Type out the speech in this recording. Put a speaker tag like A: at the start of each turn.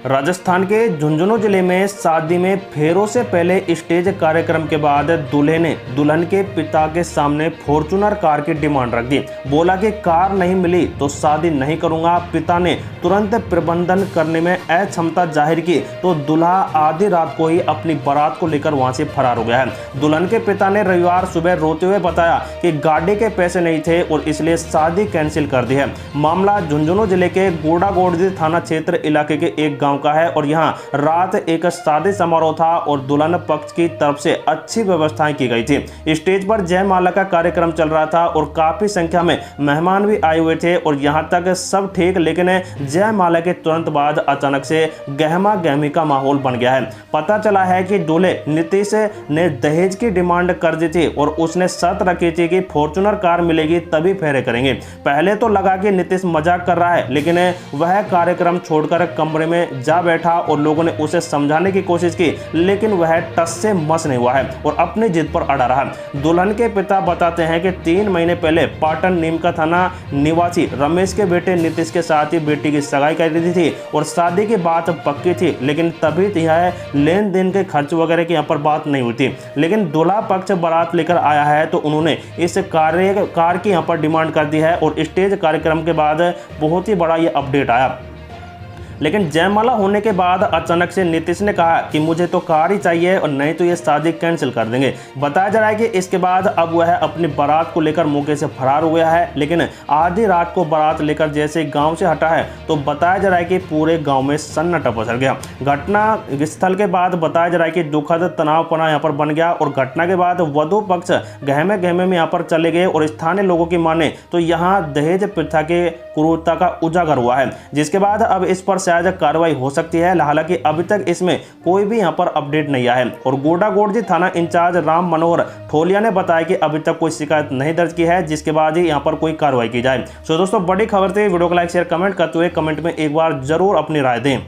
A: राजस्थान के झुंझुनू जिले में शादी में फेरों से पहले स्टेज कार्यक्रम के बाद दूल्हे ने दुल्हन के पिता के सामने फॉर्च्यूनर कार की डिमांड रख दी। बोला कि कार नहीं मिली तो शादी नहीं करूंगा। पिता ने तुरंत प्रबंधन करने में अक्षमता जाहिर की तो दूल्हा आधी रात को ही अपनी बारात को लेकर वहां से फरार हो गया है। दुल्हन के पिता ने रविवार सुबह रोते हुए बताया कि गाड़ी के पैसे नहीं थे और इसलिए शादी कैंसिल कर दी है। मामला झुंझुनू जिले के गोडागोड़जी थाना क्षेत्र इलाके के एक गांव का है और यहां रात एक शादी समारोह था और दुल्हन पक्ष की तरफ से अच्छी व्यवस्थाएं की गई थी। स्टेज पर जयमाला का कार्यक्रम चल रहा था और काफी संख्या में मेहमान भी आए हुए थे और यहां तक सब ठीक, लेकिन जयमाला के तुरंत बाद अचानक से गहमा गहमी का माहौल बन गया है। पता चला है कि दूल्हे नीतीश ने दहेज की डिमांड कर दी थी और उसने शर्त रखी थी कि फॉर्च्यूनर कार मिलेगी तभी फेरे करेंगे। पहले तो लगा कि नीतीश मजाक कर रहा है, लेकिन वह कार्यक्रम छोड़कर कमरे में जा बैठा और लोगों ने उसे समझाने की कोशिश की, लेकिन वह टस से मस नहीं हुआ है और अपनी जिद पर अड़ा रहा। दुल्हन के पिता बताते हैं कि 3 महीने पहले पाटन नीमका थाना निवासी रमेश के बेटे नीतीश के साथ ही बेटी की सगाई कर दी थी और शादी की बात पक्की थी, लेकिन तभी यह लेन देन के खर्च वगैरह की यहाँ पर बात नहीं हुई थी। लेकिन दूल्हा पक्ष बारात लेकर आया है तो उन्होंने इस कार की यहाँ पर डिमांड कर दी है और स्टेज कार्यक्रम के बाद बहुत ही बड़ा ये अपडेट आया। लेकिन जयमाला होने के बाद अचानक से नीतीश ने कहा कि मुझे तो कार ही चाहिए और नहीं तो ये शादी कैंसिल कर देंगे। बताया जा रहा है कि इसके बाद अब वह अपनी बारात को लेकर मौके से फरार हो गया है, लेकिन आधी रात को बारात लेकर जैसे गांव से हटा है तो बताया जा रहा है कि पूरे गांव में सन्नाटा पसर गया। घटना स्थल के बाद बताया जा रहा है कि दुखद तनावपना यहाँ पर बन गया और घटना के बाद वधु पक्ष गहमे गहमे में यहाँ पर चले गए और स्थानीय लोगों की माने तो यहाँ दहेज प्रथा के क्रूरता का उजागर हुआ है, जिसके बाद अब इस पर शायद कार्रवाई हो सकती है। हालांकि अभी तक इसमें कोई भी यहां पर अपडेट नहीं आया है और गोडागोड़जी थाना इंचार्ज राम मनोहर ठोलिया ने बताया कि अभी तक कोई शिकायत नहीं दर्ज की है, जिसके बाद ही यहां पर कोई कार्रवाई की जाए। सो दोस्तों, बड़ी खबर थी। वीडियो को लाइक शेयर कमेंट करते हुए कमेंट में एक बार जरूर अपनी राय दें।